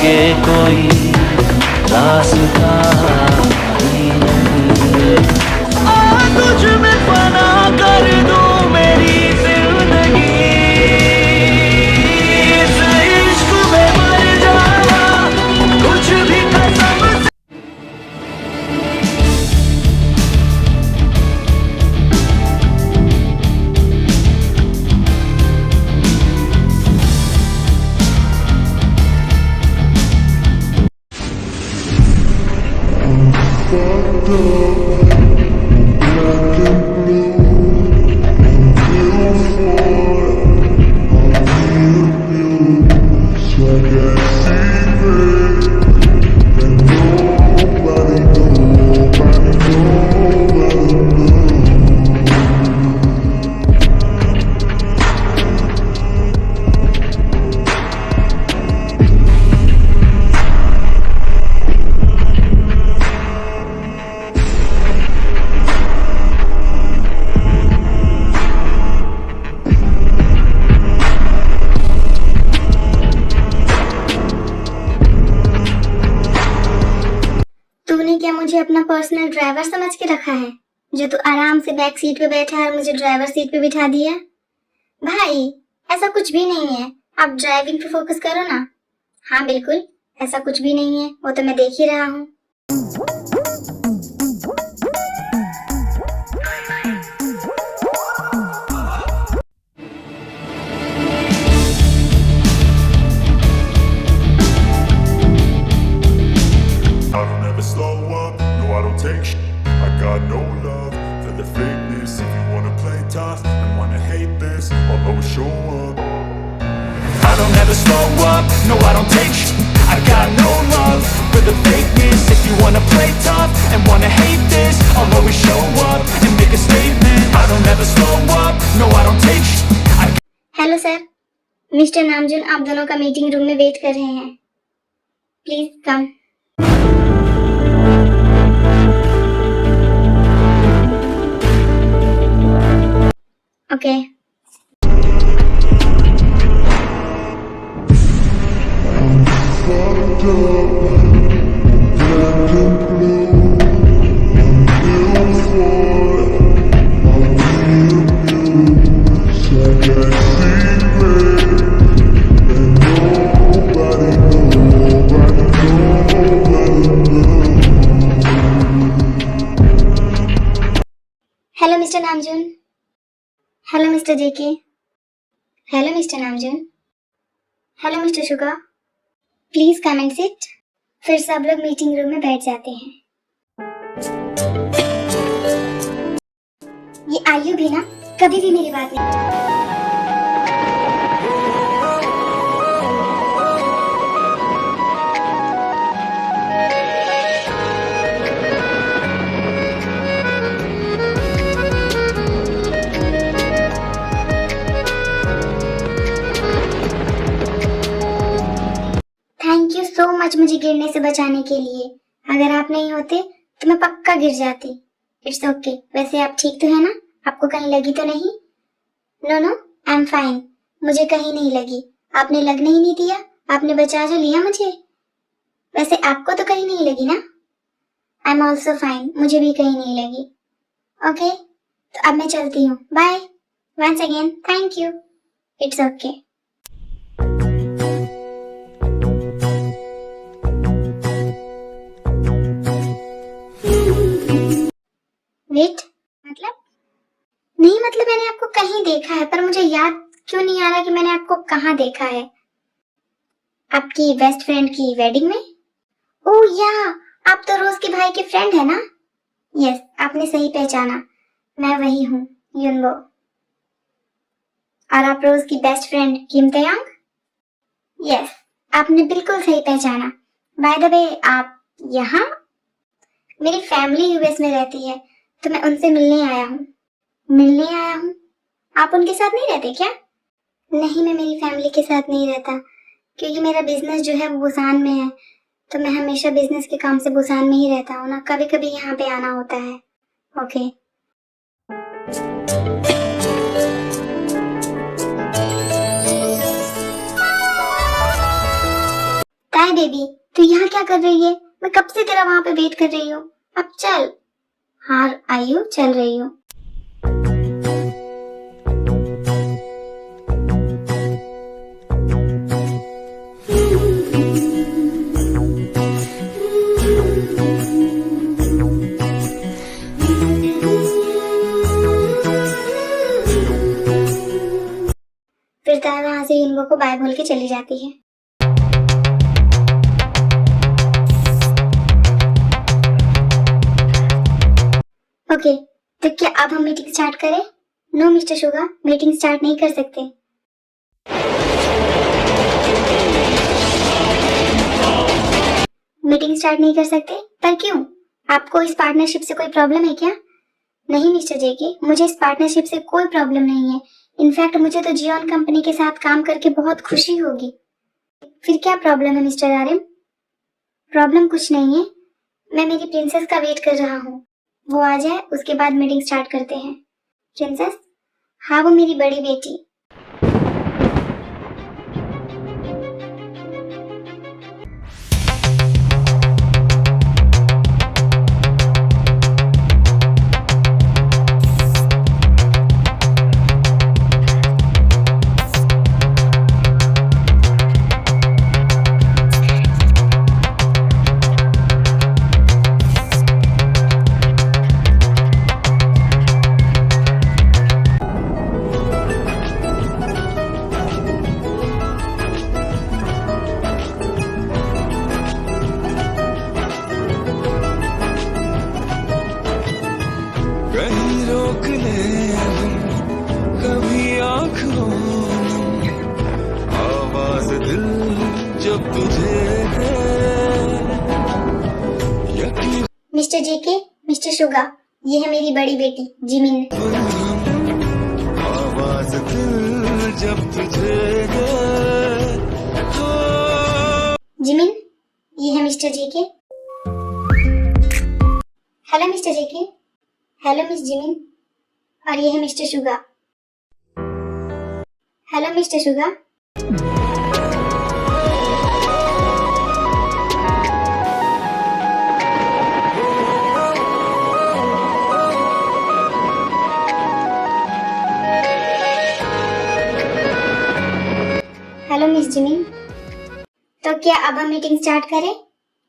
आगे कोई रास्ता नहीं। तुझ में फना कर दूं मेरी जिंदगी, इस इश्क में मर जाना कुछ भी कसम से। तूने क्या मुझे अपना पर्सनल ड्राइवर समझ के रखा है, जो तू आराम से बैक सीट पे बैठा है और मुझे ड्राइवर सीट पे बिठा दिया? भाई ऐसा कुछ भी नहीं है, आप ड्राइविंग पे फोकस करो ना। हाँ बिल्कुल, ऐसा कुछ भी नहीं है, वो तो मैं देख ही रहा हूँ। I don't ever slow up, no I don't take shit. I got no love for the fakeness. If you wanna play tough and wanna hate this, I'll always show up. I don't ever slow up, no I don't take shit. I got no love for the fakeness. If you wanna play tough and wanna hate this, I'll always show up and make a statement. I don't ever slow up, no I don't take shit. Hello sir, mister Namjoon आप दोनों का meeting room में wait कर रहे हैं, please come. Okay hello mister Namjoon, hello mister JK, hello mister Namjoon, hello mister Suga, please come and sit. फिर सब लोग मीटिंग रूम में बैठ जाते हैं। ये आयु भी ना कभी भी मेरी बात नहीं। थैंक यू सो मच मुझे गिरने से बचाने के लिए। अगर आप नहीं होते तो मैं पक्का गिर जाती। It's okay. वैसे आप ठीक तो है ना? आपको कहीं लगी तो नहीं? No no, I am fine. मुझे कहीं नहीं लगी। आपने लगने ही नहीं दिया, आपने बचा जो लिया मुझे। वैसे आपको तो कहीं नहीं लगी ना? आई एम ऑल्सो फाइन, मुझे भी कहीं नहीं लगी। ओके, तो अब मैं चलती हूँ। Bye. Once again thank you. It's okay. Wait, मतलब नहीं, मतलब मैंने आपको कहीं देखा है, पर मुझे याद क्यों नहीं आ रहा कि मैंने आपको कहाँ देखा है। आपकी बेस्ट फ्रेंड की वेडिंग में? ओह या, आप तो रोज के भाई के फ्रेंड है ना? यस, आपने सही पहचाना, मैं वही हूँ, युनबो। और आप रोज की बेस्ट फ्रेंड किम तयांग? यस, आपने बिल्कुल सही पहचाना। बाय द वे, आप यहाँ? मेरी फैमिली यूएस में रहती है, तो मैं उनसे मिलने आया हूँ। मिलने आया हूँ? आप उनके साथ नहीं रहते क्या? नहीं, मैं मेरी फैमिली के साथ नहीं रहता, क्योंकि मेरा बिजनेस जो है वो बुसान में है, तो मैं हमेशा बिजनेस के काम से बुसान में ही रहता हूँ ना, कभी कभी यहाँ पे आना होता है। ओके। हाय बेबी, तू यहाँ क्या कर रही है? मैं कब से तेरा वहां पे वेट कर रही हूँ। अब चल। हाँ आयु, चल रही हूँ। फिर ताया वहां से युनगो को बाय बोल के चली जाती है। ओके, तो क्या अब हम मीटिंग स्टार्ट करें? No mister Suga, meeting start नहीं कर सकते। मीटिंग स्टार्ट नहीं कर सकते? पर क्यों? आपको इस पार्टनरशिप से कोई प्रॉब्लम है क्या? नहीं मिस्टर जेके, मुझे इस पार्टनरशिप से कोई प्रॉब्लम नहीं है। इनफैक्ट मुझे तो जियोन कंपनी के साथ काम करके बहुत खुशी होगी। फिर क्या प्रॉब्लम है मिस्टर आर्यन? प्रॉब्लम कुछ नहीं है, मैं मेरी प्रिंसेस का वेट कर रहा हूँ। वो आ जाए उसके बाद मीटिंग स्टार्ट करते हैं। प्रिंसेस? हाँ, वो मेरी बड़ी बेटी। कहीं रोक ले हम कभी आँखों आवाज दिल जब तुझे है यकीन मिस्टर जेके, मिस्टर शुगा, ये है मेरी बड़ी बेटी जिमिन। आवाज दिल जब तुझे है तो जिमिन, ये है mister JK. Hello mister JK. Hello miss Jimin. और ये है mister Suga. Hello mister Suga. Hello miss Jimin. तो क्या अब हम मीटिंग स्टार्ट करें?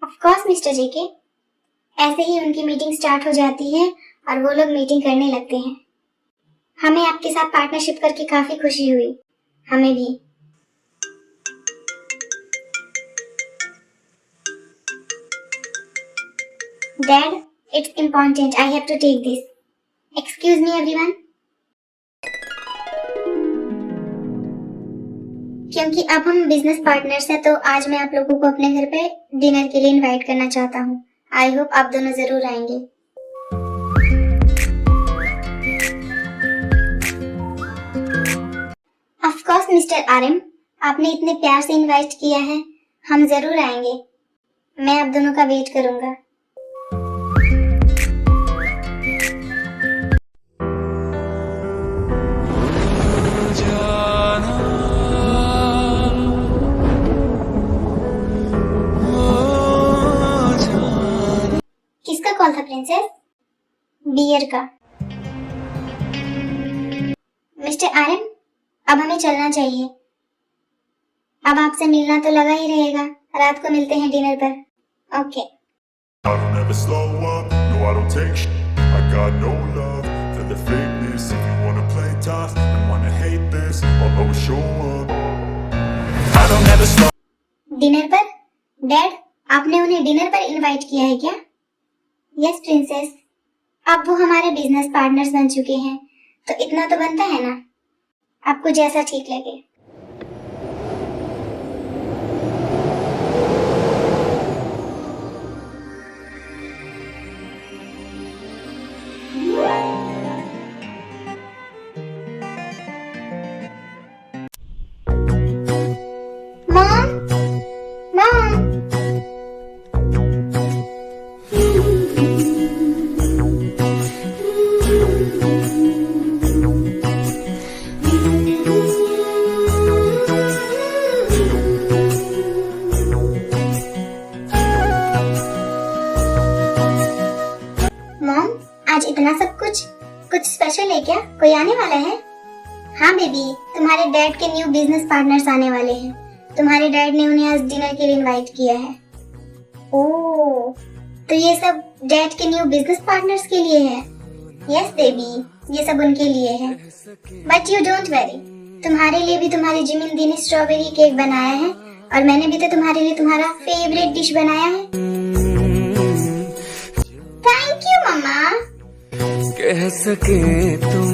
Of course mister JK. ऐसे ही उनकी मीटिंग स्टार्ट हो जाती है और वो लोग मीटिंग करने लगते हैं। हमें आपके साथ पार्टनरशिप करके काफी खुशी हुई। हमें भी। Dad, it's important, I have to take this. Excuse me everyone. क्योंकि अब हम बिजनेस पार्टनर्स हैं, तो आज मैं आप लोगों को अपने घर पे डिनर के लिए इनवाइट करना चाहता हूँ। आई होप आप दोनों जरूर आएंगे। ऑफ कोर्स मिस्टर आर्यन, आपने इतने प्यार से इनवाइट किया है, हम जरूर आएंगे। मैं आप दोनों का वेट करूंगा। किसका कॉल था प्रिंसेस? बियर का। मिस्टर आर्यन, अब हमें चलना चाहिए। अब आपसे मिलना तो लगा ही रहेगा। रात को मिलते हैं डिनर पर। Okay. I don't ever slow up, no I don't take shit. I got no love for the fakeness. If you wanna play tough and wanna hate this, I'll always show up. I don't ever slow dinner पर? Dad, आपने उन्हें dinner पर invite किया है क्या? Yes princess. अब वो हमारे बिजनेस पार्टनर्स बन चुके हैं, तो इतना तो बनता है ना। आपको जैसा ठीक लगे। Mom, mom. इतना सब कुछ स्पेशल है क्या? कोई आने वाला है? हाँ बेबी, तुम्हारे डैड के न्यू बिजनेस पार्टनर्स आने वाले हैं। तुम्हारे डैड ने उन्हें आज डिनर के लिए इनवाइट किया है। ओह, तो ये सब डैड के न्यू बिजनेस पार्टनर्स के लिए है? यस बेबी, ये सब उनके लिए है। बट यू डोंट वरी, तुम्हारे लिए भी तुम्हारी जिमिन ने स्ट्रॉबेरी केक बनाया है और मैंने भी तो तुम्हारे लिए तुम्हारा फेवरेट डिश बनाया है। थैंक यू मम्मा। कह सके तुम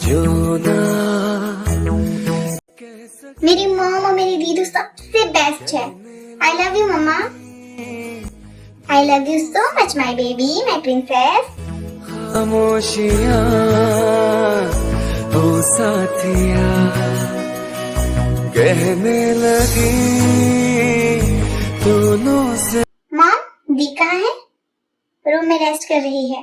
जो ना मेरी मॉम और मेरी दीदू सबसे बेस्ट है। I love you mama. I love you so much my baby, my princess. खामोशियाँ ओ साथिया कहने लगी दोनों से। मॉम, दी कहाँ है? रूम में रेस्ट कर रही है।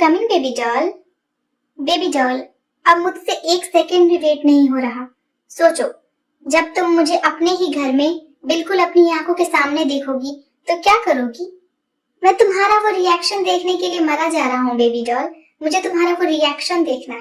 Coming baby doll. Baby doll, अब मुझसे एक सेकंड भी वेट नहीं हो रहा। सोचो, जब तुम मुझे अपने ही घर में बिल्कुल अपनी आंखों के सामने देखोगी तो क्या करोगी? मैं तुम्हारा वो रिएक्शन देखने के लिए मरा जा रहा हूँ बेबी डॉल। मुझे तुम्हारा वो रिएक्शन देखना है।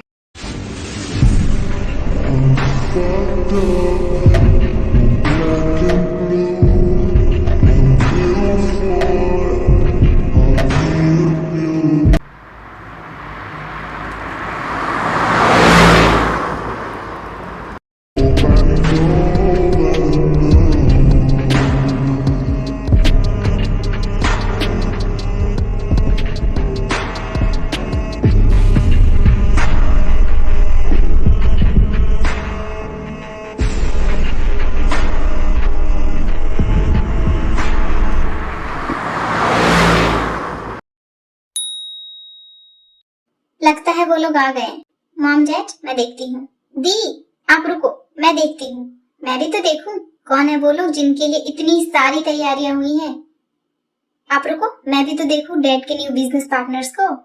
लगता है वो लोग आ गए। मॉम डैड, मैं देखती हूँ। दी, आप रुको, मैं देखती हूँ। मैं भी तो देखूं कौन है वो लोग जिनके लिए इतनी सारी तैयारियां हुई हैं। आप रुको, मैं भी तो देखूं डैड के न्यू बिजनेस पार्टनर्स को।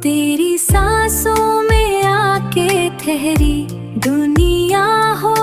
तेरी सांसों में आके ठहरी दुनिया हो